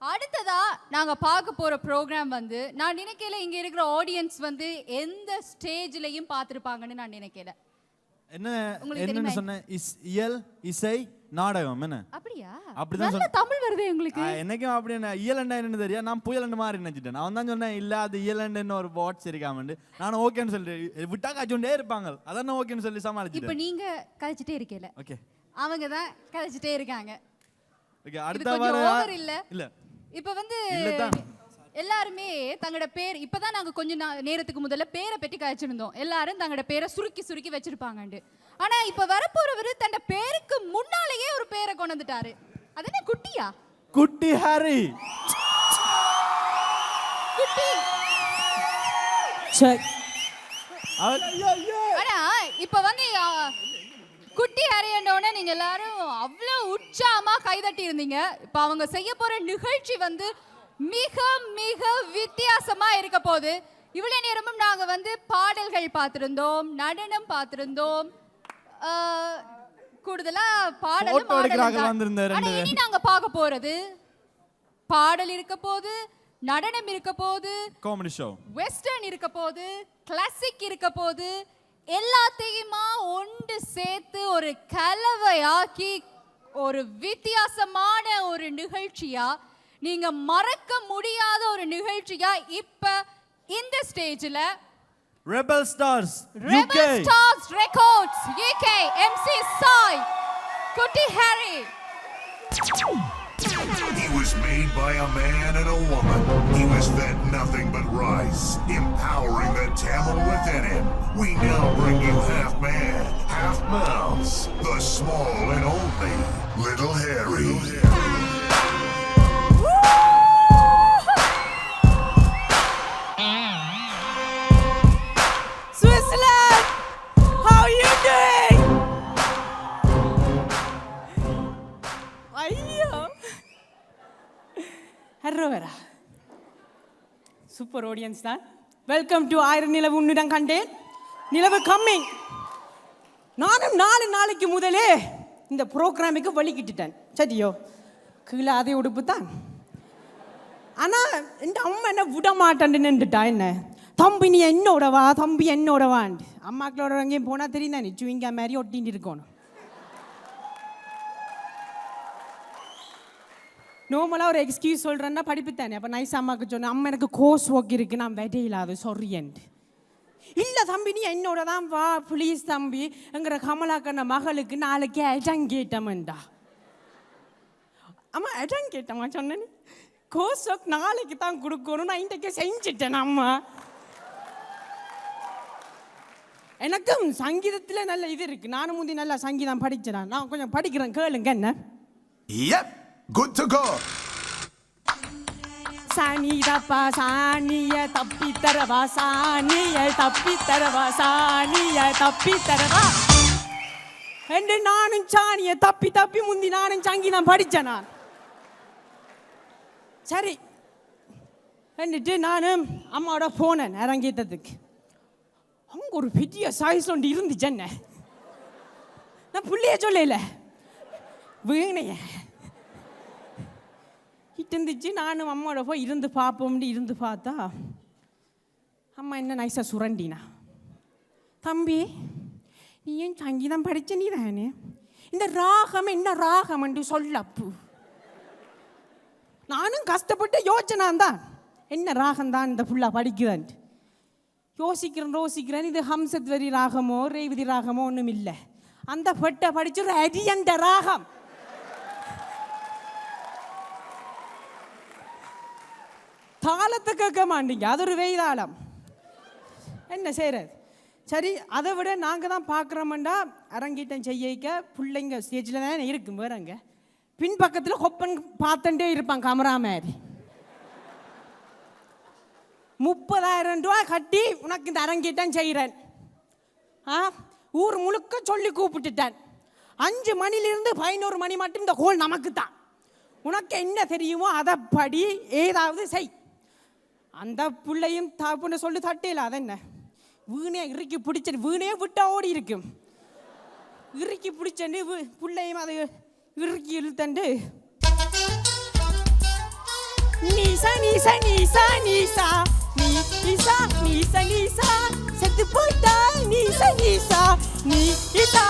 அடுத்ததா நாங்க பார்க்க போற ப்ரோக்ராம் வந்து நான் நினைக்கல இங்க இருக்கிற ஆடியன்ஸ் வந்து எந்த ஸ்டேஜ்லயும் பார்த்திருப்பாங்கன்னு நான் நினைக்கல. என்ன சொன்ன இயல் இசை நாடகம் என்ன அப்படியா? அப்படிதான் நல்ல தமிழ் வருது உங்களுக்கு. என்னைக்கும் அப்படி என்ன இயல் என்னன்னு தெரியா? நான் புயல் மாதிரி நினைச்சிட்டேன். அவன் தான் சொன்னேன் இல்ல அது இயல் ஒரு வாட்ஸ் இருக்காமண்டு. நானும் ஓகேன்னு சொல்லி விட்டா காய்ச்சோண்டே இருப்பாங்க. அதான் ஓகேன்னு சொல்லி சமாளிச்சு. இப்போ நீங்க கழிச்சிட்டே இருக்கீல. ஓகே. அவங்க தான் கழிச்சிட்டே இருக்காங்க. ஓகே அடுத்த வாரம் ஓவர் இல்ல. இல்ல. இப்போ வந்து எல்லாருமே தங்களோட பேர் இப்பதான் நாங்க கொஞ்ச நேரத்துக்கு முதல்ல பேரை பற்றி கழிச்சிருந்தோம். எல்லாரும் தங்களோட பேரை சுருக்கி சுருக்கி வச்சிருப்பாங்கண்டு. ஆனா இப்ப வரப்போறவரு தன் பேருக்கு முன்னாலேயே ஒரு பேரை கொண்டு வந்துட்டாரு. அது என்ன குட்டியா? குட்டி ஹாரி. குட்டி. ஆனா இப்ப வந்து குட்டி ஹாரியோட நீங்க எல்லாரும் அவ்வளவு உற்சாகமா கைதட்டி இருந்தீங்க. இப்ப அவங்க செய்ய போற நிகழ்ச்சி வந்து மிக மிக வித்தியாசமா இருக்க போகுது. இவ்வளவு நேரமும் நாங்க வந்து பாடல்கள் பார்த்திருந்தோம், நடனம் பார்த்திருந்தோம், கூடுதலா பாடலும். இனி நாங்க பார்க்க போறது பாடல் இருக்க போது, நடனம் இருக்க போது, காமெடி ஷோ, வெஸ்டர்ன் இருக்க போது, கிளாசிக் இருக்க போது, எல்லாத்தையுமா ஒன்று சேர்த்து ஒரு கலவையாக்கி ஒரு வித்தியாசமான ஒரு நிகழ்ச்சியா, நீங்க மறக்க முடியாத ஒரு நிகழ்ச்சியா இப்ப இந்த ஸ்டேஜ்ல Rebel Stars Records UK MC Sai Kutti Harry. He was made by a man and a woman. He was fed nothing but rice, empowering the Tamil within him. We now bring you half man, half mouse, the small and only Little Harry. Switzerland, how are you doing? ஐயோ ஹரோவரா super audience தான். Welcome to ஆயிரம் நிலவு உன்னிடம் கண்டேன் நிலவு coming. நானும் 4 நாளைக்கு முதலே இந்த ப்ரோக்ராமுக்கு வலிக்கிட்டுட்டேன். சரியோ கீழே அதே உடுப்பு தான். ஆனால் இந்த அம்மா என்ன விட மாட்டேன்னு நின்றுட்டா. என்ன தம்பி நீ என்னோடவா, தம்பி என்னோடவான். அம்மாக்களோட எங்கேயும் போனால் தெரியும் தானே, சுவிங்க மாதிரி ஒட்டின்னு இருக்கணும். நார்மலாக ஒரு எக்ஸ்கியூஸ் சொல்கிறேன்னா படிப்பு தானே. அப்போ நைஸ் அம்மாவுக்கு சொன்னேன், அம்மா எனக்கு கோர்ஸ் ஒர்க் இருக்குது, நான் வெடையில்லாது சொரியன்ட்டு. இல்லை தம்பி நீ என்னோட தான் வா ப்ளீஸ் தம்பி எங்கிற கமலாக்கண்ண மகளுக்கு நாளைக்கு அடம் கேட்டமண்டா. அம்மா அடம் கேட்டம்மா சொன்னேன். கோர்ஸ் ஒர்க் நாளைக்கு தான் கொடுக்கணும், நான் இன்றைக்கு செஞ்சுட்டேன். அம்மா எனக்கும் சங்கீதத்தில் நல்ல இது இருக்குது. நானும் முந்தி நல்லா சங்கீதம் படித்தேன். நான் கொஞ்சம் படிக்கிறேன், கேளுங்க என்ன. Good to go. சாணிதப்பா சாணிய தப்பி தரவா, சாணிய தப்பி தரவா, சாணிய தப்பி தரவா என்று நானும் சாணிய தப்பி தப்பி முந்தி நானும் சங்கீதம் படித்தேன். நான் சரி എന്നിട്ട് நானும் அம்மாவோட போனேன் அரங்கேற்றத்துக்கு. அங்கே ஒரு பெரிய சாய்ஸ் ஒன்று இருந்துச்சு. என்ன நான் பிள்ளைய சொல்லல வீணைய இருந்துச்சு. நானும் அம்மாவோட போய் இருந்து பார்ப்போம்னு இருந்து பார்த்தா அம்மா என்ன நைஸாக சுரண்டினா, தம்பி நீ ஏன் சங்கீதம் படித்த நீ தானே, இந்த ராகம் என்ன ராகம்னு சொல்லப்பு. நானும் கஷ்டப்பட்டு யோசனான் தான் என்ன ராகம் தான் இந்த ஃபுல்லாக படிக்குதான் யோசிக்கிறேன். இது ஹம்சத்வரி ராகமோ ரேவதி ராகமோ ஒன்றும் இல்லை. அந்த பெட்டை படிச்சு ஒரு அரியண்ட ராகம். தாளத்தை கேட்க மாட்டீங்க, அது ஒரு வெய்தாளம். என்ன செய்கிறது? சரி அதை விட நாங்கள் தான் பார்க்குறோம்டா அரங்கீட்டம் செய்யிக்க பிள்ளைங்க ஸ்டேஜில் தான் இருக்கும். வேறங்க பின்பக்கத்தில் கொப்பன் பார்த்துட்டே இருப்பான் கமரா மாதிரி. 30,000 ரூபா கட்டி உனக்கு இந்த அரங்கீட்டம் செய்கிறேன். ஊர் முழுக்க சொல்லி கூப்பிட்டுட்டேன். 5 மணிலிருந்து 11 மணி மட்டும் இந்த கோல் நமக்கு தான். உனக்கு என்ன தெரியுமோ அதை படி ஏதாவது செய். அந்த பிள்ளையும் தாப்புன்னு சொல்லி தட்டையில அது என்ன வீணையை இறுக்கி பிடிச்சது, வீணையை விட்டா ஓடி இருக்கும். இறுக்கி பிடிச்சண்டு பிள்ளையும் அதை இறுக்கி இழுத்தண்டு நீசா நீசா நீசா நீசா நீசா நீசா செத்து போட்டா நீசா நீசா நீசா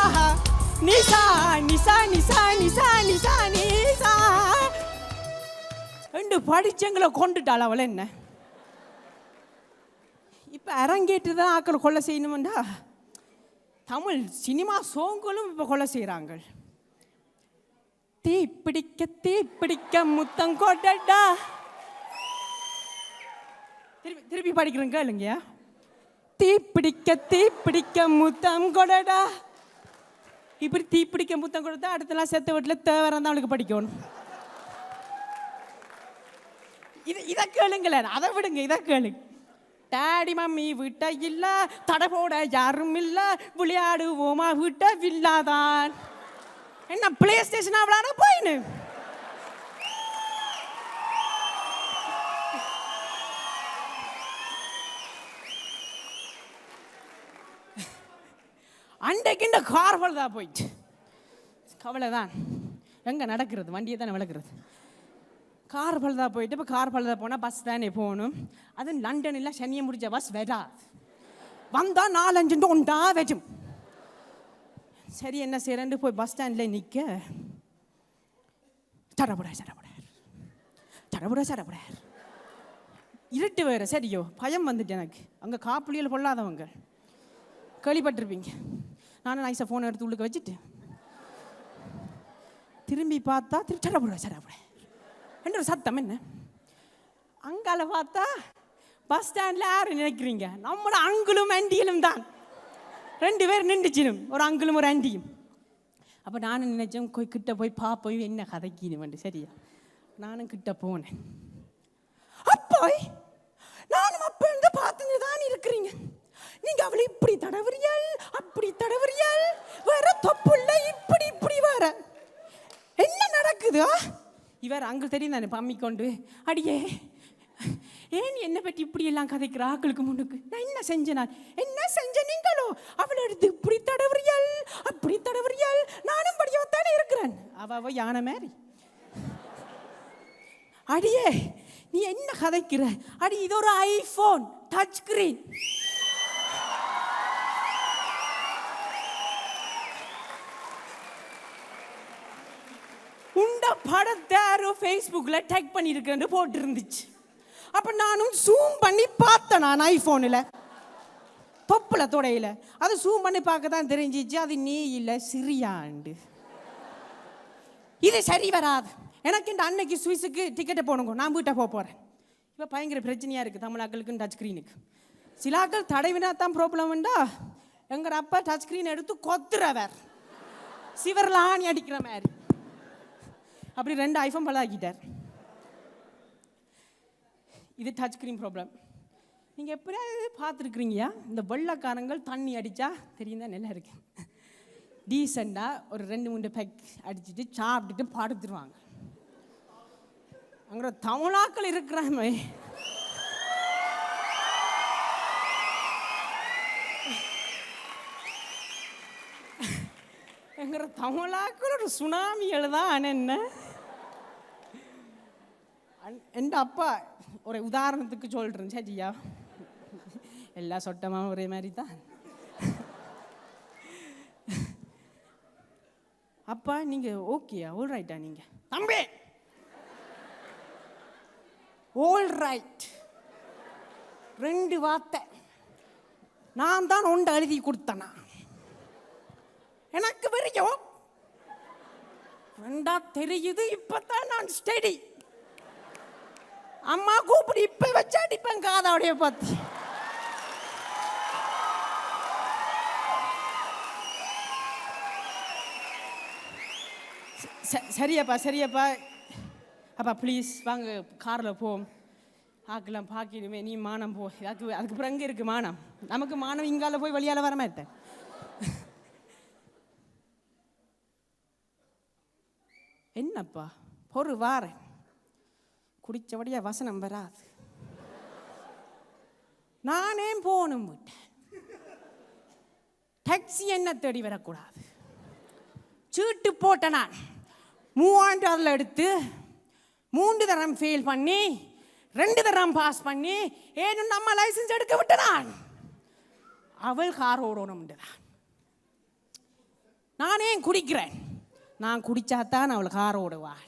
நிசா நிசா நிசா நிசா நிசா நிசா ரெண்டு படிச்சங்களை கொண்டுட்டாள் அவளை என்ன இப்போ அரங்கேற்று தான் ஆக்கள் கொலை செய்யணுமெண்டா தமிழ் சினிமா சோங்களும் இப்போ கொலை செய்கிறாங்க தீப்பிடிக்க முத்தம் கொட்டடா திருப்பி படிக்கிறேன் கேளுங்கயா தீப்பிடிக்க முத்தம் கொடடா இப்படி தீப்பிடிக்க முத்தம் கொடுத்தா அடுத்தலாம் செத்த வீட்டில் தேவரம் தான் அவளுக்கு படிக்கணும் இதை கேளுங்களேன் அதை விடுங்க இதை கேளுங்க டாடி மம்மி விட்ட இல்ல தடை போட யாரும் இல்ல விளையாடுவோமா விட்ட வில்லாதான் என்ன பிளே ஸ்டேஷன் விளையாட போயின்னு அன்றைக்கு இந்த கார்வல் தான் போயிடுச்சு கவலை தான் எங்கே நடக்கிறது வண்டியை தானே விளக்குறது கார்வல் தான் போயிட்டு இப்போ கார்வல் தான் போனால் பஸ் தானே போகணும் அது லண்டனில் சனியை முடிஞ்ச பஸ் வராது வந்தால் 4-5 ஒன்றா வெஜும் சரி என்ன செய்யறேன்னு போய் பஸ் ஸ்டாண்டில் நிற்க சடபுட இருட்டு வேறு சரியோ பயம் வந்துட்டு எனக்கு அங்கே காப்புளியல் பொல்லாதவங்க கேள்விப்பட்டிருப்பீங்க நானும் நைஸாக ஃபோனை எடுத்து உள்ளுக்கு வச்சுட்டு திரும்பி பார்த்தா சடபுட என்ற சத்தம் என்ன அங்கால பார்த்தா பஸ் ஸ்டாண்டில் யார் நினைக்கிறீங்க நம்மளோட அங்கிளும் ஆண்டியிலும் தான் 2 பேர் நின்றுச்சினும் ஒரு அங்கிளும் ஒரு ஆண்டியும் அப்போ நானும் நினைச்சேன் கிட்ட போய் பார்ப்போம் என்ன கதைக்கினுமெண்டு சரியா நானும் கிட்ட போனேன் அப்போ நானும் அப்போ இருந்து பார்த்துட்டு தான் இருக்கிறீங்க நீங்க அவளை இப்படி தடவறியால் அப்படி தடவறியால் வேற தொப்புள்ள இப்படி வேற என்ன நடக்குது இவர் அங்கே தெரியும் தானே பம்மி கொண்டு அடியே ஏன் என்னை பற்றி இப்படி எல்லாம் கதைக்கிற ஆக்களுக்கு முன்னுக்கு நான் என்ன செஞ்சேன் நீங்களோ அவளை எடுத்து இப்படி தடவறியால் அப்படி தடவறியால் நானும் படியவத்தானே இருக்கிறேன் அவ யானை மாதிரி அடியே நீ என்ன கதைக்கிற அடி இது ஒரு ஐபோன் டச் ஸ்கிரீன் உண்ட படத்தை யாரோ ஃபேஸ்புக்கில் டேக் பண்ணியிருக்கேன்னு போட்டு இருந்துச்சு அப்போ நானும் ஜூம் பண்ணி பார்த்தேன் நான் ஐஃபோனில் தொப்புல தொடையில் அது ஜூம் பண்ணி பார்க்க தான் தெரிஞ்சிச்சு அது நீ இல்லை சிரியாண்டு இது சரி வராது எனக்கு இந்த அன்னைக்கு சுவிஸுக்கு டிக்கெட்டை போடுங்க நான் வீட்டை போகிறேன் இப்போ பயங்கர பிரச்சனையாக இருக்குது தமிழாக்களுக்கு டச் ஸ்க்ரீனுக்கு சில ஆக்கள் தடவினா தான் ப்ராப்ளம்ண்டா எங்கள் அப்பா டச் ஸ்க்ரீன் எடுத்து கொத்துறவர் சிவரில் ஆணி அடிக்கிற மாதிரி அப்படி 2 ஐஃபோன் பழகிட்டார் இது டச் ஸ்க்ரீன் ப்ராப்ளம் நீங்கள் எப்படியாவது பார்த்துருக்குறீங்கயா இந்த வெள்ளக்காரங்கள் தண்ணி அடித்தா தெரியும் தான் நல்லா இருக்கு டீசெண்டாக ஒரு 2-3 பேக் அடிச்சுட்டு சாப்பிட்டுட்டு படுத்துருவாங்க அங்கே தமிழாக்கள் இருக்கிறாங்க எங்கிற தமிழாக்கள் ஒரு சுனாமி எழுதான் என்ன என் அப்பா ஒரு உதாரணத்துக்கு சொல்கிறேன் சரியா எல்லா சொட்டமாக ஒரே மாதிரி தான் அப்பா நீங்கள் ஓகேயா ஆல் ரைட்டா நீங்கள் தம்பி ஆல் ரைட் 2 வார்த்தை நான் தான் ஒன்று எழுதி கொடுத்தேனா எனக்கு தெரியும் 2 தெரியுது இப்பதான் நான் ஸ்டடி அம்மா கூப்பிடு இப்ப வச்சா அடிப்பேன் காதாவுடைய பார்த்து சரியப்பா அப்பா ப்ளீஸ் வாங்க காரில் போவோம் ஆக்கலாம் பார்க்கணுமே நீ மானம் போ அதுக்கப்புறம் எங்கே இருக்கு மானம் நமக்கு மானம் இங்கால போய் வழியால் வர மாட்டேன் என்னப்பா பொறு வாரேன் குடிச்சபடியா வசனம் வராது நானே போகணும் விட்டேன் டாக்ஸி என்ன தேடி வரக்கூடாது சீட்டு போட்ட நான் 3000 எடுத்து 3 தரம் ஃபெயில் பண்ணி 2 தரம் பாஸ் பண்ணி ஏனும் நம்ம லைசன்ஸ் எடுக்க விட்டனான். அவள் கார் ஓடணும். நானே குடிக்கிறேன். நான் குடிச்சாத்தான் அவள் கார் ஓடுவாள்.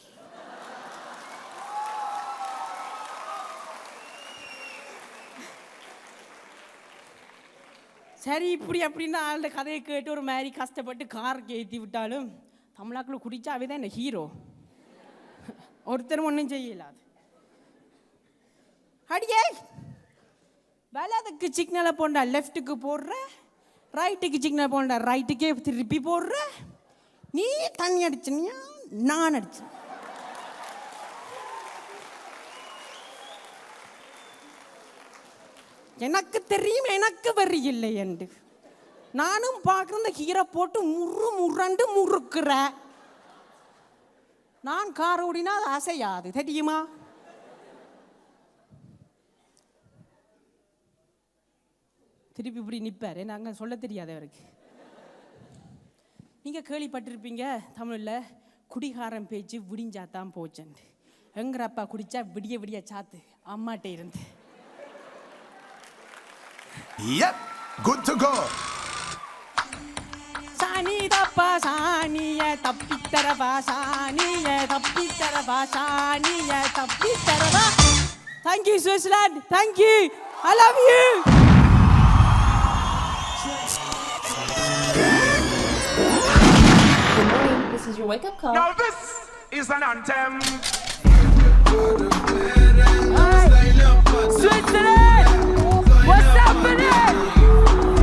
சரி இப்படி அப்படின்னா அந்த கதையை கேட்டு ஒரு மாதிரி கஷ்டப்பட்டு காருக்கு ஏற்றி விட்டாலும் தமிழாக்குள்ள குடிச்சாவே தான் என்ன ஹீரோ. ஒருத்தரும் ஒன்றும் செய்யலாது. அடியே வலதுக்கு சிக்னலை போண்டா லெஃப்ட்டுக்கு போடுற, ரைட்டுக்கு சிக்னல் போண்டா ரைட்டுக்கே திருப்பி போடுற. நீ தண்ணி அடிச்சினியா நான் அடிச்சேன். எனக்கு தெரியும் எனக்கு வரி இல்லை என்று. நானும் பார்க்குற இந்த கீரை போட்டு முரண்டு முறுக்குற. நான் கார் ஓடினா அது அசையாது தெரியுமா? திருப்பி இப்படி நிற்பார். நாங்கள் சொல்ல தெரியாது அவருக்கு. நீங்கள் கேள்விப்பட்டிருப்பீங்க தமிழில் குடிகாரம் பேச்சு விடிஞ்சாத்தான் போச்சண்டு. எங்கிற அப்பா குடிச்சா விடிய விடிய சாத்து அம்மாட்டே இருந்து. Yep, good to go. சாணி தப்பா சாணிய தப்பித்தரவா சாணிய தப்பித்தரவா சாணிய தப்பித்தரவா. Thank you Switzerland, thank you, I love you. Good morning, this is your wake-up call. Now this is an anthem. Switzerland, what's happening?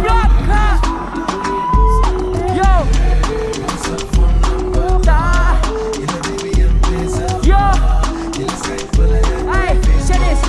Rocker, yo, yo, hey, shit this.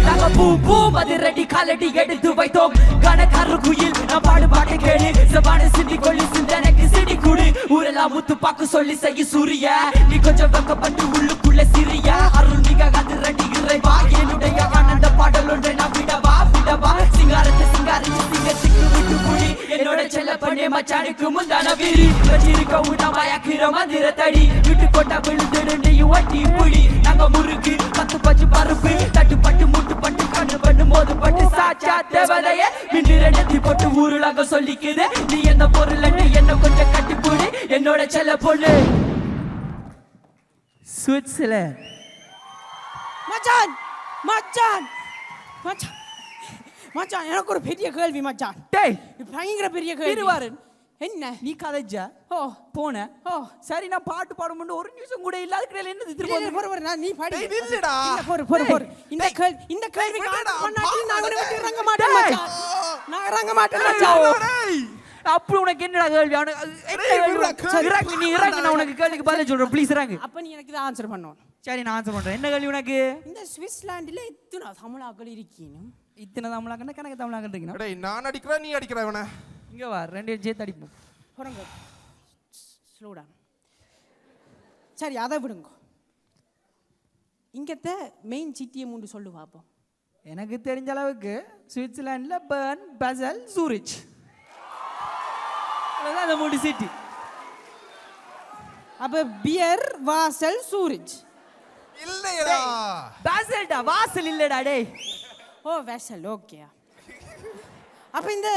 நாங்க boom boom அது ரெடி காலடி எடுத்து வைத்தோம். கணக்கார குயில் நான் பாடு பாட்டு கேளு. சபான சிந்தி கொள்ளி சிந்தனைக்கு சிடி குடு. ஊரெல்லாம் முத்து பாக்கு சொல்லி செய்ய சூரிய. நீ கொஞ்சம் வெக்கப்பட்டு உள்ளுக்குள்ள சிறிய. அருள் மிக அது ரெடி இறைவா. என்னுடைய ஆனந்த பாடல் ஒன்றை நான் விடவா விடவா. சிங்காரத்தை சிங்காரிச்சு சிங்கத்துக்கு விட்டு குடி. என்னோட செல்ல பண்ணே மச்சானுக்கு முந்தான வீரி. வச்சிருக்க உணவாயாக்கிற மந்திர தடி. விட்டு கொட்டா விழுந்துடு ஒட்டி புடி. நாங்க முறுக்கு 10 பச்சு பருப்பு. தட்டுப்பட்டு முட்டுப்பட்டு கண்ணு பண்ணு மோது பட்டு சாச்சா தேவதைய மின்னு ரெண்டத்தி போட்டு ஊருலாக சொல்லிக்குது. நீ என்ன பொருள் என்ன கொஞ்சம் கட்டி போடு. என்னோட செல்ல பொண்ணு சுவிட்சர்லாந்து. மச்சான் மச்சான் மச்சான் மச்சான் எனக்கு ஒரு பெரிய கேள்வி மச்சான். டேய் பயங்கர பெரிய கேள்வி. இருவாரன் என்ன நீ கதைச்சா? ஓ போன. ஓ சரி நான் பாட்டு பாடும்போது ஒரு நிமிஷம் கூட இல்லாத கிடையாது. என்ன திரும்ப போற நான் நீ பாடி இல்லடா. போற இந்த கேள்வி பண்ணாட்டி நான் உன்னை விட்டு இறங்க மாட்டேன் மச்சான். நான் இறங்க மாட்டேன் மச்சான். அப்ப உனக்கு என்னடா கேள்வி? இறங்கு நீ இறங்கு. நான் உனக்கு கேள்விக்கு பதில் சொல்றேன். ப்ளீஸ் இறங்கு. அப்ப நீ எனக்கு இதை ஆன்சர் பண்ணணும். சரி நான் ஆன்சர் பண்றேன். என்ன கேள்வி உனக்கு? இந்த சுவிட்சர்லாந்துல இத்தனை தமிழாக்கள் இருக்கீங்க. இத்தனை தமிழாக்கன்னா கணக்கு தமிழாக்கள் இருக்கீங்க. டேய் நான் அடிக்கிறேன் நீ அடிக்கிற இவனை. இங்க வா ரெண்டு சேர்த்து அடிப்போம். போறங்க ஸ்லோ டவுன். சரி அதை விடுங்க. இங்கத்த மெயின் சிட்டியை மூன்று சொல்லு பாப்போம். எனக்கு தெரிஞ்ச அளவுக்கு சுவிட்சர்லாந்துல பெர்ன், பாசல், சூரிச். அதான் அந்த மூணு சிட்டி. அப்ப பியர், வாசல், சூரிச். இல்லையடா பாசல்டா வாசல் இல்லடா டேய். ஓ வாசல் ஓகே. அப்ப இந்த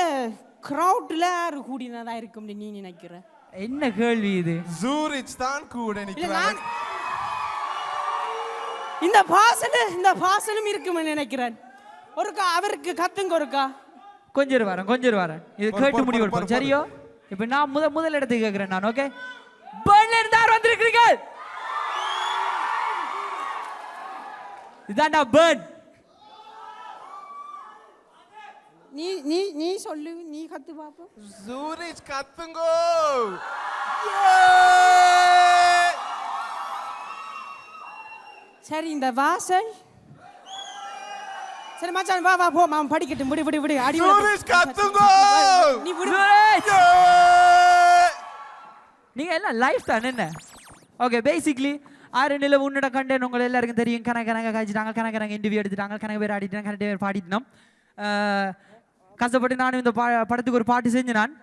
கிரவுட்ல யாரு கூடினதா இருக்கும்னு நீ நினைக்கிற? என்ன கேள்வி இது? ஜூரிச் தான் கூட நிக்கிறான். இந்த பாசலும் இருக்கும்னு நினைக்கிறேன். ஒருக்கா அவருக்கு கத்துங்க ஒருக்கா. கொஞ்சம் வரேன். இது கேட்டு முடிவு எடுப்போம். சரியோ? இப்போ நான் முதல் இடத்துக்கு கேட்கிறேன் நான். ஓகே பெர்ன்ல இருந்து யார் வந்திருக்கீங்க? இதான்டா பெர்ன். நீ சொல்லு, நீ கத்து பாப்போம். ஜூரிச் கத்துங்கோ. சரி இந்த வாசல். சரி மச்சான் வா போ மாம் படிக்கட்டும். விடு அடி. ஜூரிச் கத்துங்கோ. நீ விடு. நீங்க எல்லாம் லைஃப் தான் என்ன? ஓகே பேசிக்கலி ஆறு நில உன்னோட கண்டென்ட் உங்களுக்கு எல்லாருக்கும் தெரியும். கணக்கு காய்ச்சிட்டாங்க, கணக்கு இன்டர்வியூ எடுத்துட்டாங்க, கணக்கு பேர் ஆடிட்டாங்க, கணக்கு பேர் பாடிட்டோம். கஷ்டப்பட்டு நானும் இந்த படத்துக்கு ஒரு பாட்டு செஞ்சு நான்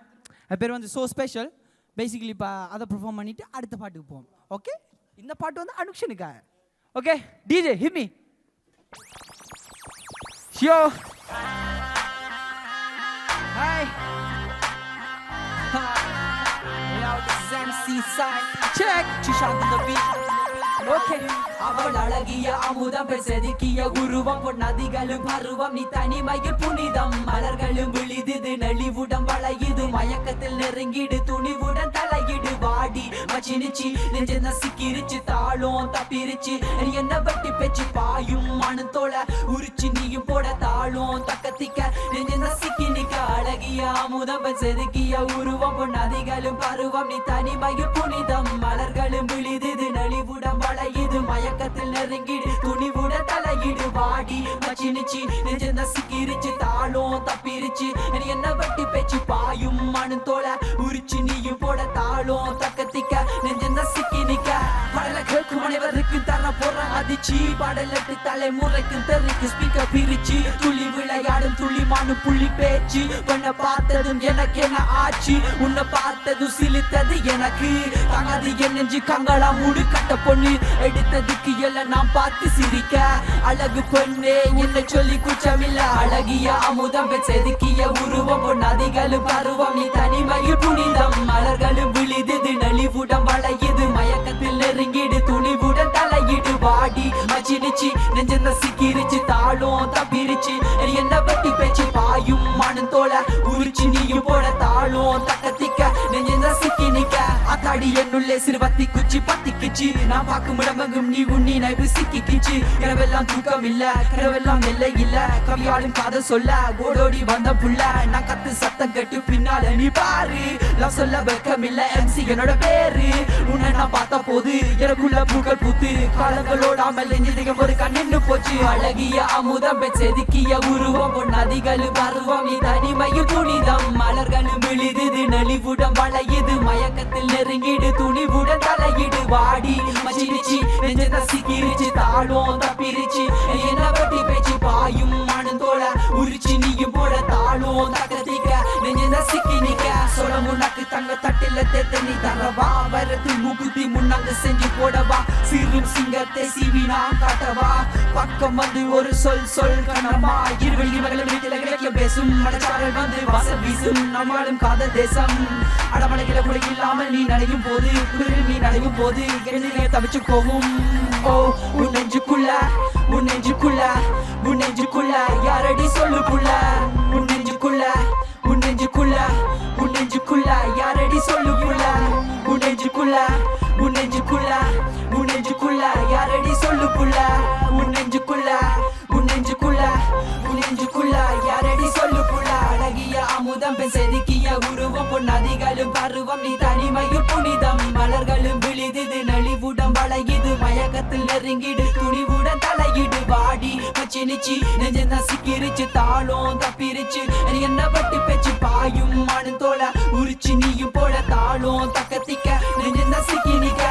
பேர் வந்து ஸோ ஸ்பெஷல். பேசிக்கலி இப்போ அதை பெர்ஃபார்ம் பண்ணிவிட்டு அடுத்த பாட்டுக்கு போவோம். ஓகே இந்த பாட்டு வந்து அனுக்ஷனுக்காக. Okay DJ hit me. Yo. Hi. Yo, this is MC side. Check. Chishant on the beat. Okay. அவள் அழகிய அமுதம் செதுக்கிய உருவம் பொன்னதிகளும் பருவம் நீ தனிமையில் புனிதம் மலர்களும் விழிது நெளிவுடன் வளையுது மயக்கத்தில் நெருங்கிடு துணிவுடன் தலையிடு வாடி மச்சினிச்சு நெஞ்ச நசிக்கிருச்சு தாளும் தப்பிருச்சு என்ன வெட்டி பெச்சு பாயும் மனத்தோட உரிச்சு நீயும் போட தாளும் தக்கத்திக்க நெஞ்ச நசிக்கி நிக்க அழகிய அமுதம் செதுக்கிய உருவம் பொன்னதிகளும் பருவம் நீ தனிமையில் புனிதம் மலர்களும் விழிது நெளிவுடன் வளையுது மயக்கத்தில் நெருங்கிடு துணிவுடன் தலையிடு வாடி மச்சினிச்சு நெஞ்ச நசிக்கிருச்சு தாளும் தப்பிருச்சு என்ன வெட்டி பேச்சு பாயும் மனத்தோட உரிச்சு நீயும் போட தாளும் தக்கத்திக்க நெஞ்ச நசிக்கி நிக்க படல கேட்கும் அனைவருக்கு தர போற அதிர்ச்சி பாடலட்டு தலைமுறைக்கு தெருக்கு ஸ்பீக்கர் பிரிச்சு துள்ளி விளையாடும் துள்ளிமானு புள்ளி பேச்சு பண்ண பார்த்ததும் எனக்கு என்ன ஆச்சு உன்னை பார்த்ததும் சிலித்தது எனக்கு தங்காது என் நெஞ்சு கங்களா மூடு கட்ட பொண்ணு எடுத்ததுக்கு எல்லாம் நான் பார்த்து சிரிக்க அழகு பொண்ணே என்ன சொல்லி குற்றமில்ல அழகிய அமுதம் செதுக்கிய உருவம் பொன்னதிகளும் பருவம் நீ தனிமையில் புனிதம் மலர்களும் விழிது நெளிவுடன் வளையுது மயக்கத்தில் நெருங்கிடு துணிவுடன் தலையிடு வாடி மச்சினிச்சு நெஞ்ச நசிக்கிருச்சு தாளும் தப்பிருச்சு என்ன பத்தி பேச்சு பாயும் மனத்தோட உரிச்சு நீயும் போட தாளும் தக்கத்திக்க நெஞ்ச நசிக்கி நிக்க அத்தாடி என்னுள்ளே சிறுவத்தி குச்சி பத்திக்குச்சு நான் பார்க்கும் இடமெங்கும் நீ உன்னி நைவு சிக்கிக்கிச்சு இரவெல்லாம் தூக்கம் இல்ல கரவெல்லாம் நெல்லை இல்ல கவியாளும் காத சொல்ல ஓடோடி வந்த புள்ள நான் கத்து சத்தம் கட்டு பின்னால நீ பாரு லவ் சொல்ல வெக்கம் இல்ல MC என்னோட பேரு உன்னை நான் பார்த்த போது எனக்குள்ள பூக்கள் பூத்து காலங்களோடாமல் நெஞ்சிதிகம் ஒரு கண்ணு போச்சு அழகிய அமுதம் செதுக்கிய உருவம் பொன்னதிகளும் பருவம் நீ தனிமையும் புனிதம் மலர்களும் விழிது நெளிவுடன் வளையுது மயக்கத்தில் நெருங்கிடு துணிவுடன் தலையிடு வாடி மச்சினிச்சு நெஞ்ச நசிக்கிருச்சு தாளும் தப்பிருச்சு என்ன பத்தி பேச்சு பாயும் மனத்தோட உரிச்சு நீயும் போட தாளும் தக்கத்திக்க நெஞ்ச நசிக்கி நிக்க சொல்ல முன்னாக்கு தங்க தட்டில தேத்த நீ தரவா வரது முகுதி முன்னாங்க செஞ்சு போடவா சிறும் சிங்கத்தை சீவி நான் காட்டவா பக்கம் வந்து ஒரு சொல் கணமா இருவழி மகளும் வீட்டில கிழக்கிய பேசும் மனச்சாரல் வந்து வாசல் வீசும் நம்மளும் காதல் தேசம் அடமலைகில கூட இல்லாமல் நீ நனையும் போது குளிரில் நீ நனையும் போது எண்ணிலே தவிச்சு போகும் ஓ உன் நெஞ்சுக்குள்ள உன் நெஞ்சுக்குள்ள உன் நெஞ்சுக்குள்ள யாரடி சொல்லு புள்ள உன் நெஞ்சுக்குள்ள உன் நெஞ்சுக்குள்ள உன் நெஞ்சுக்குள்ள யாரடி சொல்லு புள்ள உன் நெஞ்சுக்குள்ள உன் நெஞ்சுக்குள்ள உன் நெஞ்சுக்குள்ள யாரடி சொல்லு புள்ள உன் நெஞ்சுக்குள்ள உன் நெஞ்சுக்குள்ள உன் நெஞ்சுக்குள்ள யாரடி சொல்லு புள்ள அழகிய அமுதம் செதுக்கிய உருவம் பொன்னதிகளும் பருவம் நீ தனிமையில் புனிதம் மலர்களும் விழிது நெளிவுடன் வளையுது மயக்கத்தில் நெருங்கிடு துணிவுடன் தலையிடு வாடி மச்சினிச்சு நெஞ்ச நசிக்கிருச்சு தாளும் தப்பிருச்சு என்ன பட்டி பேச்சு பாயும் மனத்தோட உரிச்சு நீயும் போட தாளும் தக்கத்திக்க நெஞ்ச நசிக்கி நிக்க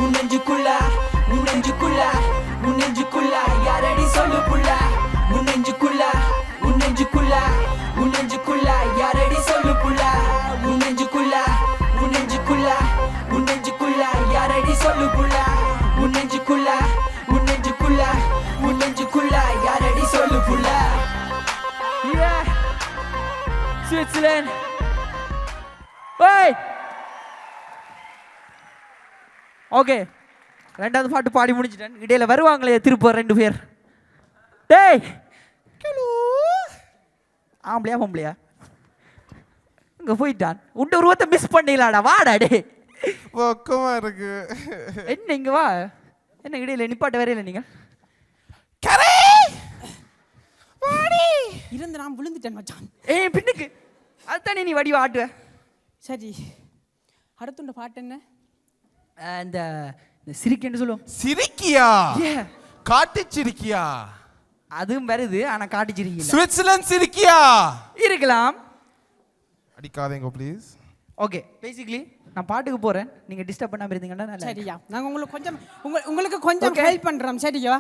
உன் நெஞ்சுக்குள்ள உன் நெஞ்சுக்குள்ள உன் நெஞ்சுக்குள்ள யாரடி சொல்லு புள்ள உன் நெஞ்சுக்குள்ள உன் நெஞ்சுக்குள்ள உன் நெஞ்சுக்குள்ள யாரடி சொல்லு புள்ள உன் நெஞ்சுக்குள்ள உன் நெஞ்சுக்குள்ள உன் நெஞ்சுக்குள்ள யாரடி சொல்லு புள்ள உன் நெஞ்சுக்குள்ள உன் நெஞ்சுக்குள்ள உன் நெஞ்சுக்குள்ள யாரடி சொல்லு புள்ள Switzerland. Hey. ஓகே ரெண்டாவது பாட்டு பாடி முடிச்சிட்டேன் இடையில வருவாங்களே திருப்பூர் ரெண்டு பேர் டேய் ஆம்பளையா பொம்பளையா இங்க போயிட்டான் உண்ட உருவத்தை மிஸ் பண்ணிடலாடா வாடா டே பக்கமா இருக்கு என்ன இங்க வா என்ன இடையில நிப்பாட்ட வரையில நீங்க இருந்து நான் விழுந்துட்டேன் மச்சான் ஏய் பின்னுக்கு அதுதானே நீ வடிவா ஆட்டுவ சரி அடுத்துண்ட பாட்டு என்ன இந்த சிரிக்கன்னு சொல்லுவோம் சிரிக்கியா Yeah. காட்டு சிரிக்கியா அதுவும் வருது ஆனா காட்டி சிரிக்கல ஸ்விட்சர்லாந்து சிரிக்கியா இருக்கலாம் அடிக்காதீங்க ப்ளீஸ் ஓகே பேசிக்கலி நான் பாட்டுக்கு போறேன் நீங்க டிஸ்டர்ப் பண்ணாம இருந்தீங்கன்னா நல்லா இருக்கும். சரியா நாங்க உங்களுக்கு கொஞ்சம் உங்களுக்கு கொஞ்சம் Okay. ஹெல்ப் பண்றோம் சரியா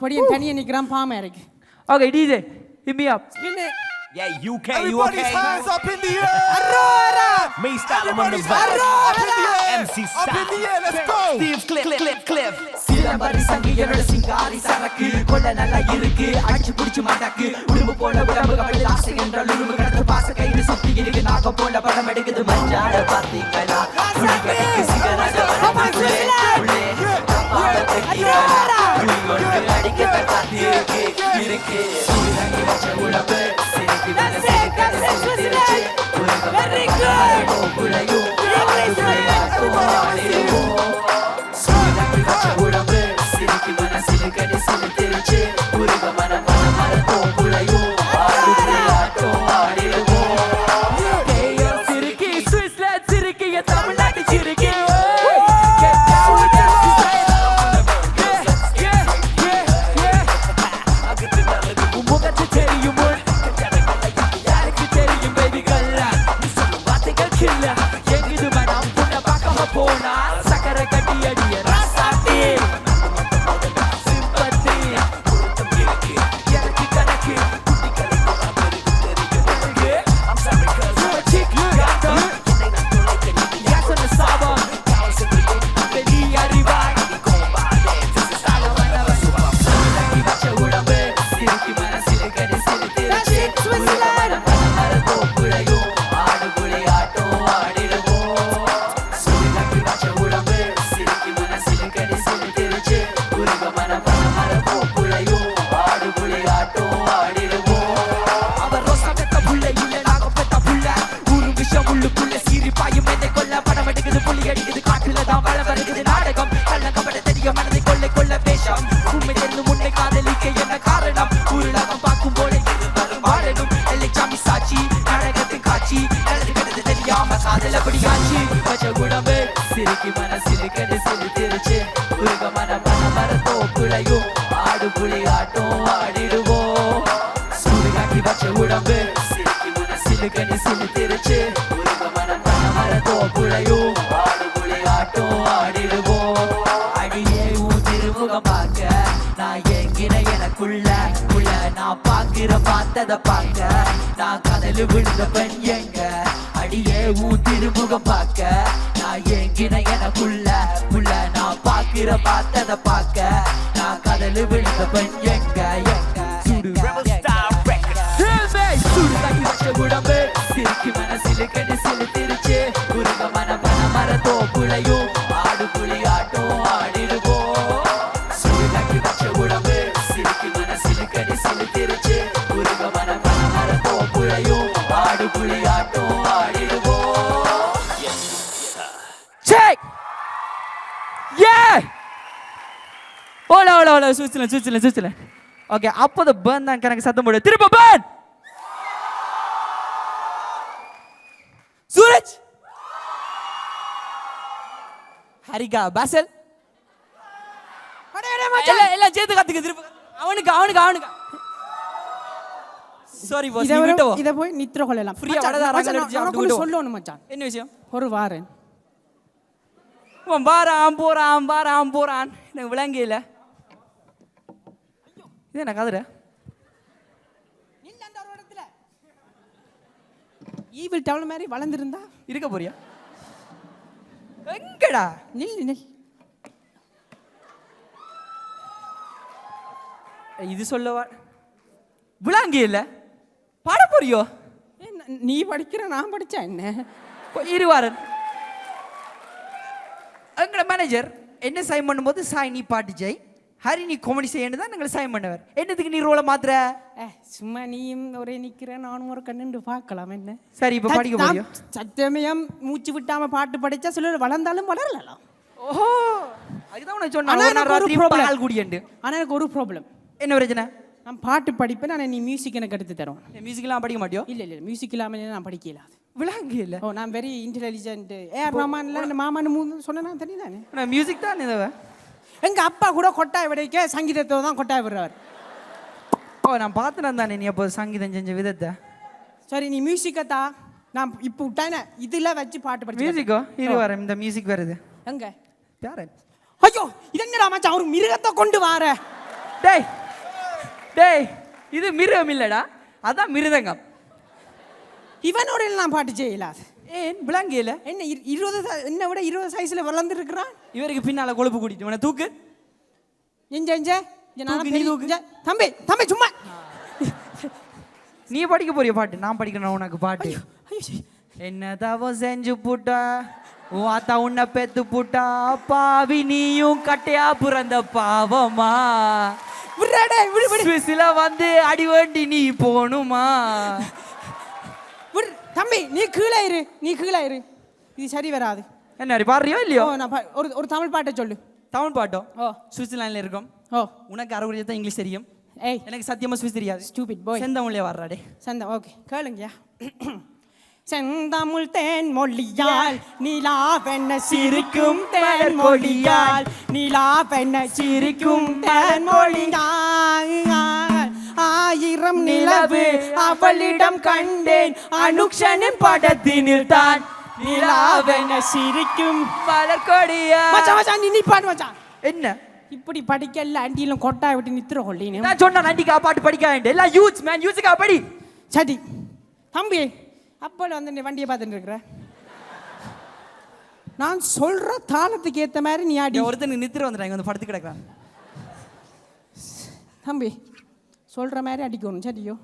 பொடியன் தனியா நிக்கிறான் பாமா இருக்கு okay DJ hit me up Yeah, UK, Everybody's you okay? hands up in the air! Me style on the Everybody's vibe. hands up in the air! MC Up in the style. air, let's go! Steve Cliff. சிலம்பரி சங்கி என்னோட சிங்காரி சரக்கு கொள்ள நல்லா இருக்கு அடிச்சு புடிச்சு மண்டாக்கு உடும்பு போல உடம்பு கபடி ஆசை என்றால் உடும்பு கடந்து பாச கைது சுத்தி இருக்கு நாக போல படம் எடுக்குது மஞ்சாட பாத்தீங்களா துணி கடிக்கு சிகராஜ அடிக்க காத்தி இருக்கு சூரியங்கி வச்ச உடம்பு சிரிக்கு உலகம் உடம்பு சிரிக்கு மனசில் கடிசில் திருச்சு உருக மனம் தோப்புளையும் ஆட்டம் ஆடிடுவோம் சிரிக்கி சுவிட்சர்லாந்து சிரிக்கி தமிழ்நாட்டு சிரிக்கி முகத்து தெரியும் யாருக்கு தெரியும் பேபிகள் வார்த்தைகள் கில்ல எங்கிது மனம் புண்ண பார்க்காம போனா சக்கர கட்டி அடிய ராசாட்டி சிம்பத்தி எனக்கு கணக்கு உடம்பு சிரிக்கி மனசில் கடி சிறு திருச்சி தோப்புளையும் ஆடுபுலி ஆட்டம் ஆடிடுவோம் சூரியக்கு வச்ச உடம்பு சிரிக்கி மனசில் கடி சிறு திருச்சி உருக மனம் தோப்புளையும் ஆடுபுலி ஆட்டம் ஆடிடுவோம் அவர் ரோசா பெத்த புள்ளை இல்ல நாக பெத்த புள்ள ஒரு விஷம் உள்ளுக்குள்ள சிரிப்பாயும் என்னை கொல்ல படம் எடுக்குது புள்ளி அடிக்குது காட்டுல தான் வள வருகுது நாடகம் கள்ள கபட தெரிய மனதை கொள்ளை கொள்ள பேஷம் உண்மை தெரிந்து முன்னை காதலிக்க என்ன காரணம் உருளகம் பார்க்கும் போல இது வரும் வாழணும் எல்லைச்சாமி சாட்சி நாடகத்தின் காட்சி நடந்து கிடந்து தெரியாம காதல் அப்படி ஆச்சு வச்ச உடம்பு சிரிக்கி மனசில் கடிசில் திருச்சு உருக மர தோப்புளையும் ஆடு புலி ஆட்டம் ஆடிடுவோம் சூரியகாட்டி வச்ச உடம்பு சிரிக்கி மனசில் கடிசில் திருச்சு உருக மர தோப்புளையும் ஆடு புலி ஆட்டம் ஆடிடுவோம் அடியே திருமுகம் பார்க்க நான் எங்கின எனக்குள்ள உள்ள நான் பாக்குற பார்த்தத பார்க்க நான் கதலு விழுந்த பெண் எங்க அடியே திருமுகம் பார்க்க நான் எங்கின எனக்குள்ள உள்ள நான் பாக்குற பார்த்தத பார்க்க நான் கதலு விழுந்த பெண் எங்க உடம்பு சிரிக்கி மனசில் கடிசில் திருச்சு உருக மர தோப்புளையும் ஆடு புலி ஆட்டம் ஆடிடுவோம் சூரியக்கு வச்ச உடம்பு சிரிக்கி மனசில் கடிசில் திருச்சு உருக மர தோப்புளையும் ஆடு புலி ஆட்டம் ஆடிடுவோம் செக் ஓல சுவிட்சர்லாந்து ஓகே அப்போது பேர்ன் தான் கணக்கு சத்தம் போடு திரும்ப பேர்ன் சூரஜ் ஹரிகா பாசல் எல்லாம் சேர்த்து கத்துக்க திரும்ப அவனுக்கு சாரி பாஸ் நீ விட்டோ இத போய் நித்ர கொள்ளலாம் ஃப்ரீயா வடதா ரங்கல அடிச்சு அவனுக்கு ஒன்னு சொல்லணும் மச்சான் என்ன விஷயம் ஒரு வாரன் போறான் எனக்கு விளங்கியில இது என்ன கதுர நில்ல அந்த ஒரு இடத்துல ஈவில் டவுன் மாதிரி வளர்ந்திருந்தா இருக்க போறியா எங்கடா நில் இது சொல்லவா விளங்கியில பாட போறியோ நீ படிக்கிற நான் படிச்சா என்ன இருவாரன் எங்களோட மேனேஜர் என்ன சைன் பண்ணும்போது சாய் நீ பாட்டு ஜெய் ஹரி நீ காமெடி செய்யணும் தான் எங்களை சைன் பண்ணவர் என்னதுக்கு நீ ரோலை மாத்திர சும்மா நீயும் ஒரே நிக்கிற நானும் ஒரு கண்ணுண்டு பார்க்கலாம் என்ன சரி இப்போ படிக்க போறியோ சத்தியமயம் மூச்சு விட்டாம பாட்டு படிச்சா சிலர் வளர்ந்தாலும் வளரலாம் ஓஹோ அதுதான் உனக்கு சொன்னா பால் குடியண்டு ஆனா எனக்கு ஒரு ப்ராப்ளம் என்ன பிரச்சனை நான் பாட்டு படிப்பேன் ஆனால் நீ மியூசிக் எனக்கு எடுத்து தரோம் மியூசிக்லாம் படிக்க மாட்டியோ இல்லை மியூசிக் இல்லாமல் நான் படிக்கல விளங்கு இல்லை ஓ நான் வெரி இன்டெலிஜென்ட் ஏஆர் ரஹ்மான்ல இந்த மாமான்னு சொன்னா தெரியுதானே நான் மியூசிக் தான் இதை எங்க அப்பா கூட கொட்டாய் விடைக்க சங்கீதத்தை தான் கொட்டாய் விடுறாரு ஓ நான் பார்த்துனேன் தானே நீ அப்போ சங்கீதம் செஞ்ச விதத்தை சரி நீ மியூசிக்கை தா நான் இப்போ விட்டானே இதில் வச்சு பாட்டு படிச்சு மியூசிக்கோ இது வர இந்த மியூசிக் வருது எங்க யாரு ஐயோ இது என்னடா மச்சான் ஒரு மிருகத்தை கொண்டு வார டேய் டேய் இது மிருகம் இல்லடா அதான் மிருதங்கம் இவனோட நான் பாட்டு செய்யலாது ஏன் விளங்கியில என்ன 20 என்ன விட 20 சைஸ்ல வளர்ந்துருக்கிறான் இவருக்கு பின்னால கொழுப்பு கூட்டிட்டு உன தூக்கு எஞ்ச இங்க நானா தூக்கு, நீ தூக்கு. தம்பி தம்பி சும்மா நீ படிக்க போறிய பாட்டு நான் படிக்கணும் உனக்கு பாட்டு ஐயோ என்ன தவம் செஞ்சு புட்டா உன் ஆத்தா உன்னை பெத்து புட்டா பாவி நீயும் கட்டையா பிறந்த பாவமா விடுடா விடு விடு சுவிஸ்ல வந்து அடி வேண்டி நீ போணுமா விடு தம்பி நீ கீழே இரு இது சரி வராது என்ன பாடுறியோ இல்லையோ ஓ நான் ஒரு தமிழ் பாட்டை சொல்லு தமிழ் பாட்டம் ஓ சுவிட்சர்லாந்துல இருக்கும் ஓ உனக்கு அரைக்குறைய தான் இங்கிலீஷ் தெரியும் ஏய் எனக்கு சத்தியமா சுவிஸ் தெரியாது ஸ்டூபிட் பாய் செந்தமிழ்ல வர்றாடே சந்தம் ஓகே கேளுங்கயா செந்தமிழ் தேன் மொழியால் நிலாவென்ன சிரிக்கும் தேன் மொழியால் நிலாவென்ன சிரிக்கும் தேன் மொழியால் ஆயிரம் நிலவு அவளிடம் கண்டேன் அனுக்ஷனின் படத்தினில் தான் நிலாவென்ன சிரிக்கும் மலர் கொடியா மச்சான் மச்சான் நீ பாடு மச்சான் என்ன இப்படி படிக்கல ஆண்டியிலும் கொட்டாய் விட்டு நித்திர கொள்ளினு நான் சொன்ன நண்டிக்கா பாட்டு படிக்க வேண்டிய எல்லாம் யூத்ஸ் மேன் யூத்ஸுக்கா படி சரி தம்பி அப்போல வந்து நீ வண்டியை பார்த்துட்டு இருக்கிற நான் சொல்ற தாளத்துக்கு ஏத்த மாதிரி நீ ஆடி ஒருத்தனுக்கு நித்திர வந்துட்டாங்க வந்து படுத்து கிடக்குறான் தம்பி சொல்ற மாதிரி அடிக்கணும் சரியோ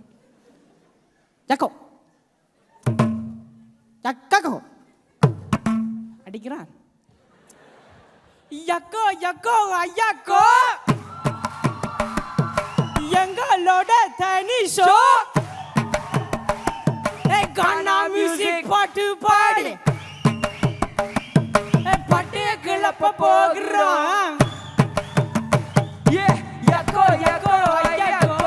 ஜக்கோ ஜக்கோ அடிக்கிறான் யக்கோ யக்கோ ஐயாக்கோ எங்களோட தனி ஷோ கானா மியூசிக் பாட்டு பாடு பட்டைய கிளப்ப போகிறோம் யக்கோ யக்கோ ஐயக்கோ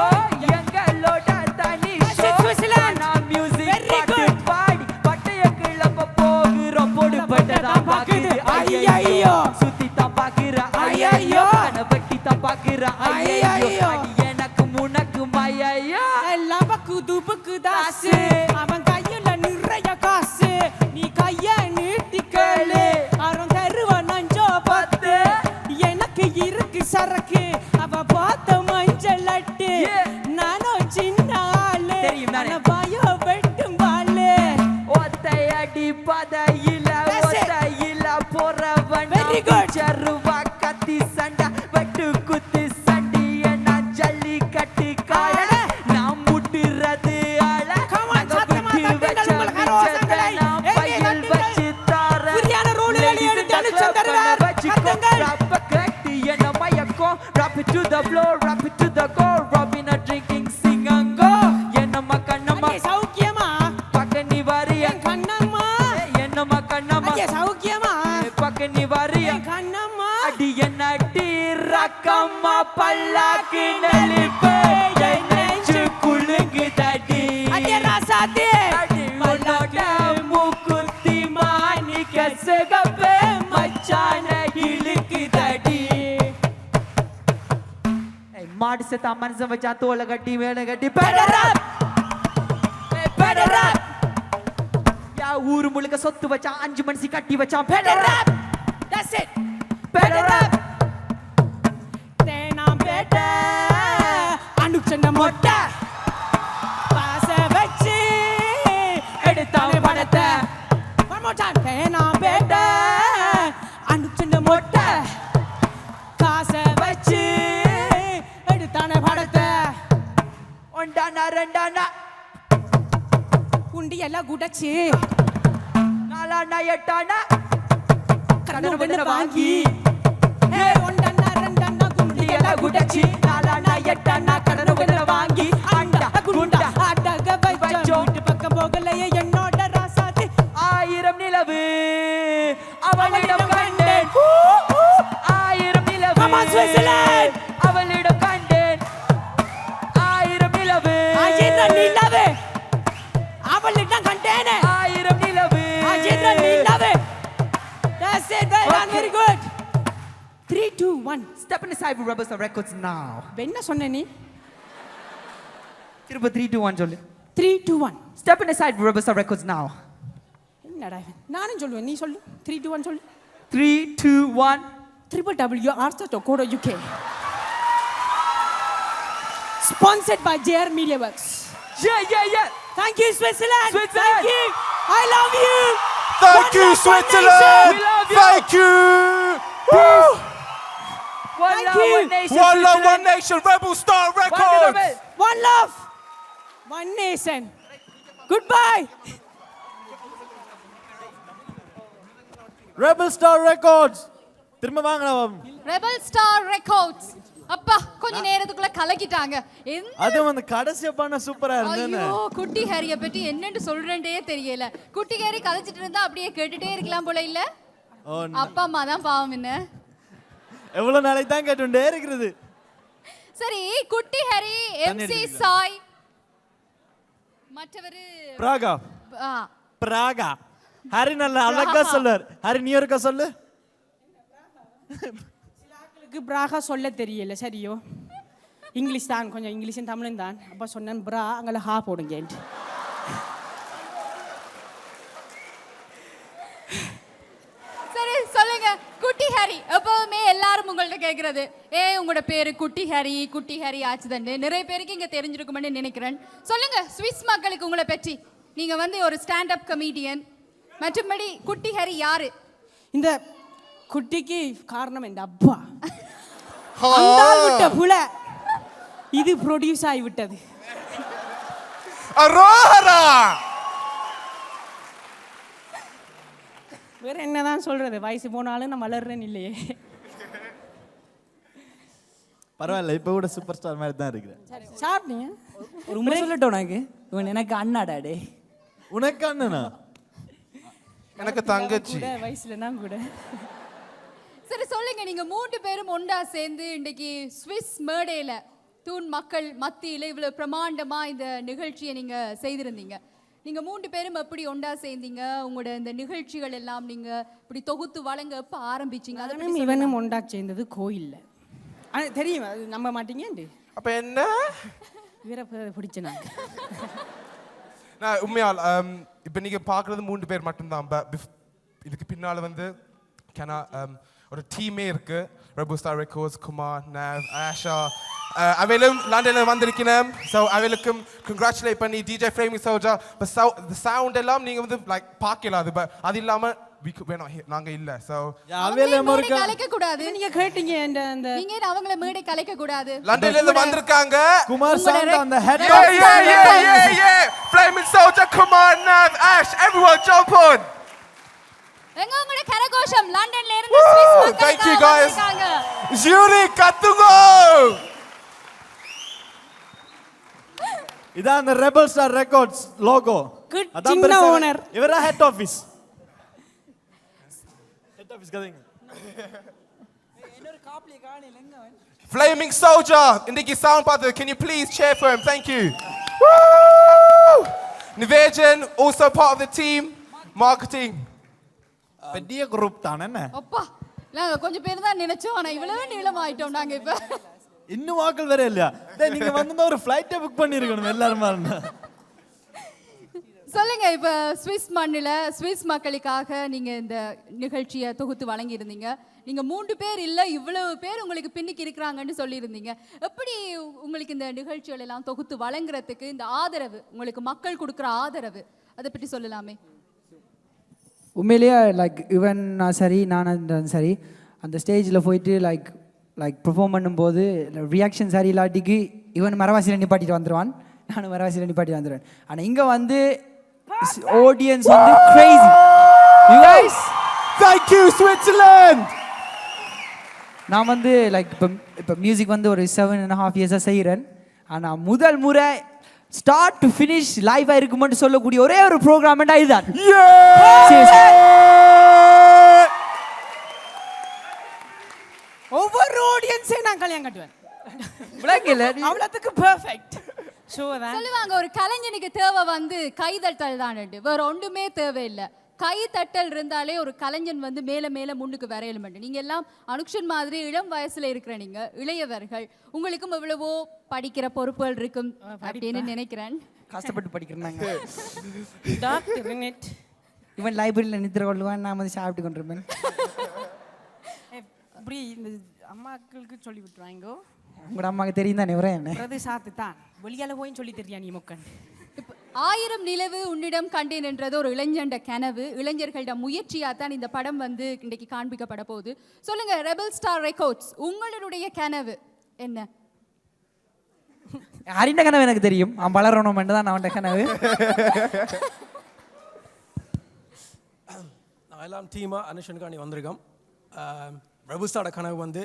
எங்களோட தனி ஷோ கானா மியூசிக் பாட்டு பாடி பட்டைய கிளப்ப போகிறோம் போடுபட்டதா பாக்குது ஐயையோ சுத்தி தான் பாக்குற ஐயையோ கனபட்டி தான் பாக்குற ஐயையோ எனக்கு முனக்கு மையையோ எல்லாம் பக்கு தாசு அவன் கையில நிறைய காசு நீ கைய நீட்டிக்கலு அவன் தருவான் நஞ்சோ பத்து எனக்கு இருக்கு சரக்கு அவ பார்த்த மஞ்சள் அட்டு நானும் சின்ன ஆளு பயோ வெட்டும் பாலு ஒத்தையடி பதையில ஒத்தையில போறவன் சருவா கத்தி சண்டை வெட்டு குத்தி சண்டிய நான் ஜல்லி கட்டி காய நான் முட்டுறது ஆள பையில் வச்சு தார என்ன மயக்கம் rap it to the floor rap it to the core Robin a drinking sing and go என்னம்மா கண்ணம்மா சௌக்கியமா பக்க நீ வரிய கண்ணம்மா என்னம்மா கண்ணம்மா சௌக்கியமா பக்க நீ வரிய கண்ணம்மா அடி என்ன அடி ரக்கம்மா பல்லாக்கு நெளிப்பு என் நெஞ்சு குலுங்கு தடி அடி ராசாதே அடி உன்னோட மூக்குத்தி மாணிக்க சிகப்பு மச்சான இழுக்கு தடி மாடு செத்தா மனுஷன் வச்சா தோலை கட்டி வேலை கட்டி பெடரப் பெடரப் யா ஊரு முழுக்க சொத்து வச்சா 5 மனுஷி கட்டி வச்சான் பெடரப் that's it பெடரப் தேனாம்பேட்ட அனுச்சன மொட்டை பாச வச்சு எடுத்தாங்க படத்தை one more time தேனாம்பேட்ட அனுச்சன மொட்டை காச வச்சு எடுத்தான படத்தை ஒண்டானா ரெண்டானா குண்டி எல்லாம் குடச்சு நாலானா எட்டானா கடன் வெண்ண வாங்கி ஒண்டண்ணா ரெண்டண்ணா குண்டி எல்லாம் குடச்சு நாலாண்ணா எட்டண்ணா கடன் வெண்ண வாங்கி அண்டா குண்டா அடக வச்சோ வீட்டு பக்கம் போகலையே என்னோட ராசாதி 1000 நிலவு அவளிடம் கண்டேன் 1000 நிலவு Come on, Switzerland! அவளிடம் கண்டேன் 1000 நிலவு 1000 நிலவு அவளிடம் கண்டேனே 1000 நிலவு 1000 நிலவு That's it, well done, very good 3, 2, 1 Step inside with Rebel Star Records now என்ன சொன்ன நீ திரும்ப 3 2 1 சொல்லு 3, 2, 1 Step inside with Rebel Star Records now என்னடா இவன்? நானும் சொல்லுவேன் நீ சொல்லு 3, 2, 1 சொல்லு 3 2 1 www.artha.co.uk Sponsored by JR Media Works. Yeah Thank you, Switzerland. Switzerland. Thank you. I love you. Thank you, One love, one Switzerland. We love you. Thank you. Woo. One Thank love, you. one nation. One love, Switzerland. one nation, Rebel Star One Records. Rebel. One love, one nation. Goodbye. Rebel star records திரும்ப வாங்கடா Babu. Rebel star records. அப்பா கொஞ்ச நேரத்துக்குள்ள கலக்கிட்டாங்க. அதுவும் அந்த கடைசியா பண்ண சூப்பரா இருந்தது. ஐயோ குட்டி ஹாரிய பத்தி என்னன்னு சொல்றேன்டே தெரியல. குட்டி ஹாரி கலைச்சிட்டு இருந்தா அப்படியே கேட்டுட்டே இருக்கலாம் போல இல்ல. அப்பா அம்மா தான் பாவம் என்ன. எவ்வளவு நாளைக்கு தான் கேட்டுட்டே இருக்கிறது. சரி குட்டி ஹாரி, எம்சி சாய், மற்றவரு பிராகா. பிராகா. ஹரி நல்ல அழகா சொல்றார். ஹரி நீ ஒருக்கா சொல்லு. சிலாக்களுக்கு பிராகா சொல்ல தெரியல சரியோ. இங்கிலீஷ் தான், கொஞ்சம் இங்கிலீஷும் தமிழும் தான். அப்போ சொன்னேன் பிரா அங்கே ஹா போடுங்க. சரி சொல்லுங்க குட்டி ஹாரி. எப்பவுமே எல்லாரும் உங்கள்ட்ட கேக்குறது உங்களோட பேரு குட்டி ஹாரி ஆச்சுதண்டு. நிறைய பேருக்கு இங்க தெரிஞ்சிருக்கும்னு நினைக்கிறேன். சொல்லுங்க சுவிஸ் மக்களுக்கு உங்களை பற்றி. நீங்க வந்து ஒரு ஸ்டாண்ட் அப் கமெடியன். மற்றபடி குட்டி ஹாரி யாரு? இந்த குட்டிக்கு காரணம் என் அப்பா. அந்த விட்ட புல இது ப்ரொடியூஸ் ஆகி விட்டது. அரோஹரா. வேற என்னதான் சொல்றது, வயசு போனாலும் நான் வளர்றேன் இல்லையே. பரவாயில்ல, இப்ப கூட சூப்பர் ஸ்டார் மாதிரி தான் இருக்கிறேன். சாப்பிட்டீங்க? ஒரு முறை சொல்லட்டும் உனக்கு, இவன் எனக்கு அண்ணாடாடே. உனக்கு அண்ணனா? எனக்கு தங்கச்சி. வயசுல நான் கூட. சரி சொல்லுங்க, நீங்க 3 பேரும் ஒண்டா சேர்ந்து இன்னைக்கு ஸ்விஸ் மேடையில தூண் மக்கள் மத்தியில இவ்வளவு பிரமாண்டமா இந்த நிகழ்ச்சியை நீங்க செய்திருந்தீங்க. நீங்க 3 பேரும் எப்படி ஒண்டா சேர்ந்தீங்க? உங்களோட இந்த நிகழ்ச்சிகள் எல்லாம் நீங்க இப்படி தொகுத்து வழங்க எப்ப ஆரம்பிச்சீங்க? அதனும் இவனும் ஒண்டா சேர்ந்தது கோயில்ல. தெரியும், அது நம்ப மாட்டீங்க. அப்ப என்ன வீர பிடிச்சனாங்க. நான் உண்மையால் இப்போ நீங்க பார்க்குறது 3 பேர் மட்டும்தான். இதுக்கு பின்னால் வந்து ஒரு டீமே இருக்கு. Rebel star records, Kumar, now, Asha அவையிலும் லண்டனில் வந்திருக்கிறேன். ஸோ அவைகளுக்கும் கங்க்ராச்சுலேட் பண்ணி டிஜே ஃப்ளேமிங் சோல்ஜர். இந்த சவுண்ட் எல்லாம் நீங்கள் வந்து லைக் பார்க்கலாம். அது இல்லாமல் நாங்க இல்ல. சோ மேடை கலைக்க கூடாது. நீங்க கேட்டீங்க அந்த நீங்க அவங்கள மேடை கலைக்க கூடாது. லண்டன்ல இருந்து வந்திருக்காங்க. குமார் சாண்ட் அந்த head Flaming Soldier, Kumar, Nav, Ash, everyone jump on. எங்க உங்களோட கரகோஷம் லண்டன்ல இருந்து ஸ்விஸ் மக்கள். Thank you guys. Jury கத்துங்க. இதான் அந்த ரெபல் ஸ்டார் ரெக்கார்ட்ஸ் லோகோ. அதான் சின்ன ஓனர். இவரா head office. Flaming Soldier, Indiki sound partner, can you please cheer for him? Thank you. Woo! Nivejan, also part of the team, marketing. பெரிய group தான் என்ன? அப்பா நாங்க கொஞ்சம் பேர் தான் நினைச்சோம், ஆனா இவ்வளவு நீளம் ஆயிட்டோம் நாங்க இப்ப. இன்னும் வாக்கள் வேற இல்லையா? நீங்க வந்து ஒரு ஃளைட்டை புக் பண்ணிருக்கணும் எல்லாரும் மாதிரி. சொல்லுங்க, இப்ப ஸ்விஸ் மண்ணில ஸ்விஸ் மக்களுக்காக நீங்க இந்த நிகழ்ச்சியை தொகுத்து வழங்கி இருந்தீங்க. நீங்க 3 பேர் இல்ல, இவ்வளவு பேர் உங்களுக்கு பின்னுக்கு இருக்கிறாங்கன்னு சொல்லி இருந்தீங்க. எப்படி உங்களுக்கு இந்த நிகழ்ச்சிகள் எல்லாம் தொகுத்து வழங்குறதுக்கு இந்த ஆதரவு, உங்களுக்கு மக்கள் கொடுக்குற ஆதரவு, அதை பற்றி சொல்லலாமே. உண்மையிலேயே லைக் இவன் சரி நான் சரி அந்த ஸ்டேஜில் போயிட்டு லைக் பெர்ஃபார்ம் பண்ணும்போது ரியாக்ஷன் சரி இல்லாட்டிக்கு இவன் மரவாசியில் நிப்பாட்டிட்டு வந்துடுவான், நானும் மரவாசியில் நிப்பாட்டி வந்துடுவேன். ஆனால் இங்கே வந்து ஆடியன்ஸ் வந்து crazy. You guys, thank you Switzerland. நான் வந்து லைக் இப்போ மியூசிக் வந்து ஒரு 7.5 இயர்ஸாக செய்கிறேன். ஆனால் முதல் முறை ஸ்டார்ட் டு ஃபினிஷ் லைவாக இருக்குமென்னு சொல்லக்கூடிய ஒரே ஒரு ப்ரோக்ராம்டா இதுதான். ஒவ்வொரு ஆடியன்ஸே நான் கல்யாணம் கட்டுவேன். அவ்வளவுக்கு பெர்ஃபெக்ட். சொல்லுவாங்க ஒரு கலைஞனுக்கு தேவை வந்து கைதட்டல் தான், வேற ஒன்றுமே தேவையில்லை. கை தட்டல் இருந்தாலே ஒரு கலைஞன் வந்து மேல மேல முன்னுக்கு வரையல மாட்டேன். நீங்க எல்லாம் அனுக்ஷன் மாதிரி இளம் வயசுல இருக்கிற நீங்க இளையவர்கள், உங்களுக்கும் எவ்வளவோ படிக்கிற பொறுப்புகள் இருக்கும் அப்படின்னு நினைக்கிறேன். கஷ்டப்பட்டு படிக்கிறேன். இவன் லைப்ரரியில் நித்திர கொள்ளுவான், நான் வந்து சாப்பிட்டு கொண்டிருப்பேன். இப்படி இந்த அம்மாக்களுக்கு சொல்லி விட்டுருவாங்கோ. உங்களோட அம்மாவுக்கு தெரியும் தானே வரேன் என்ன சாத்து தான் வெளியால போய் சொல்லி தெரியா நீ முக்கன். ஆயிரம் நிலவு உன்னிடம் கண்டேன் என்றது ஒரு இளைஞண்ட கனவு, இளைஞர்களோட முயற்சியா தான் இந்த படம் வந்து இன்றைக்கு காண்பிக்கப்பட போகுது. சொல்லுங்க, ரெபல் ஸ்டார் ரெக்கார்ட்ஸ் உங்களுடைய கனவு என்ன? ஹரிண்ட கனவு எனக்கு தெரியும், அவன் வளரணும் தான் அவன் கனவு. நான் எல்லாம் டீமாக அனுஷனுக்காண்டி வந்திருக்கோம். ரெபுஸ்டாரோட கனவு வந்து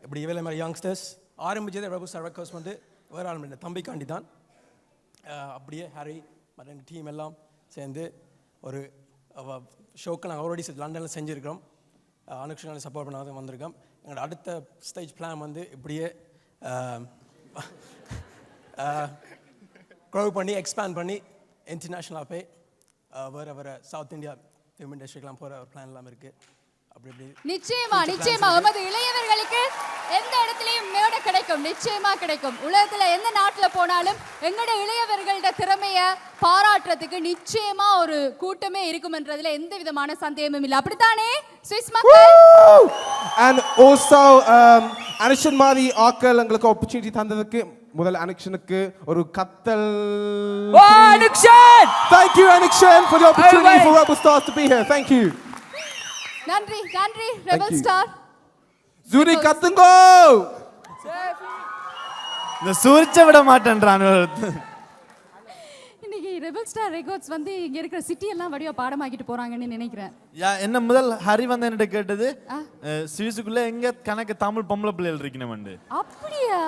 இப்படி இவ்வளோ மாதிரி யங்ஸ்டர்ஸ் ஆரம்பிச்சது ரெபுஸ்டார் ரெக்கார்ட்ஸ் வந்து வேறு ஆள் என் தம்பிக்காண்டி தான். அப்படியே ஹரி மற்ற எங்கள் டீம் எல்லாம் சேர்ந்து ஒரு ஷோக்கு நாங்கள் ஆல்ரெடி லண்டனில் செஞ்சுருக்கிறோம். அனுஷனால சப்போர்ட் பண்ணாத வந்திருக்கோம். எங்களோட அடுத்த ஸ்டேஜ் பிளான் வந்து இப்படியே க்ரோ பண்ணி எக்ஸ்பேண்ட் பண்ணி இன்டர்நேஷ்னலாக போய் வேறு சவுத் இந்தியா ஃபிலிம் இண்டஸ்ட்ரிக்கெலாம் போகிற ஒரு பிளான் எல்லாம் இருக்குது. அப்படி இப்படி நிச்சயமா நிச்சயமா நமது இளையவர்களுக்கு எந்த இடத்துலையும் மேடை கிடைக்கும், நிச்சயமா கிடைக்கும். உலகத்துல எந்த நாட்டுல போனாலும் எங்களோட இளையவர்களோட திறமைய பாராட்டுறதுக்கு நிச்சயமா ஒரு கூட்டமே இருக்கும்ன்றதுல எந்த விதமான சந்தேகமும் இல்லை. அப்படித்தானே சுவிஸ் மக்கள்? And also அனுஷன் மாதிரி ஆக்கள் எங்களுக்கு ஆப்பர்ச்சுனிட்டி தந்ததுக்கு முதல் அனுஷனுக்கு ஒரு கத்தல். Anushan! Thank you Anukshan for the opportunity for Rebel Stars to be here. Thank you. நன்றி நன்றி ரெபல் ஸ்டார். ஜூரி கத்துங்கோ. இந்த சூரிச்ச விட மாட்டேன்றான். இன்னைக்கு ரெபல் ஸ்டார் ரெக்கார்ட்ஸ் வந்து இங்க இருக்கிற சிட்டி எல்லாம் வடிவா பாடமாக்கிட்டு போறாங்கன்னு நினைக்கிறேன். என்ன முதல் ஹரி வந்து என்கிட்ட கேட்டது, சுவிஸுக்குள்ள எங்க கணக்கு தமிழ் பொம்பளை பிள்ளைகள் இருக்கணும். அப்படியா?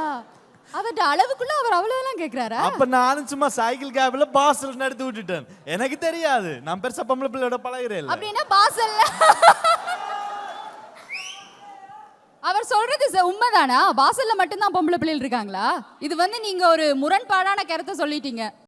அவரோட அளவுக்குள்ள அவர் அவ்வளவுலாம் கேக்குறாரா? அப்ப நானும் சும்மா சைக்கிள் கேப்ல பாசல் நடத்தி விட்டுட்டேன். எனக்கு தெரியாது, நான் பெருசா பொம்பளை பிள்ளையோட பழகிறேன். அப்படின்னா பாசல்ல அவர் சொல்றது உண்மைதானா? பாசல்ல மட்டும்தான் பொம்பளை பிள்ளைகள் இருக்காங்களா? இது வந்து நீங்க ஒரு முரண்பாடான கருத்தை சொல்லிட்டீங்க.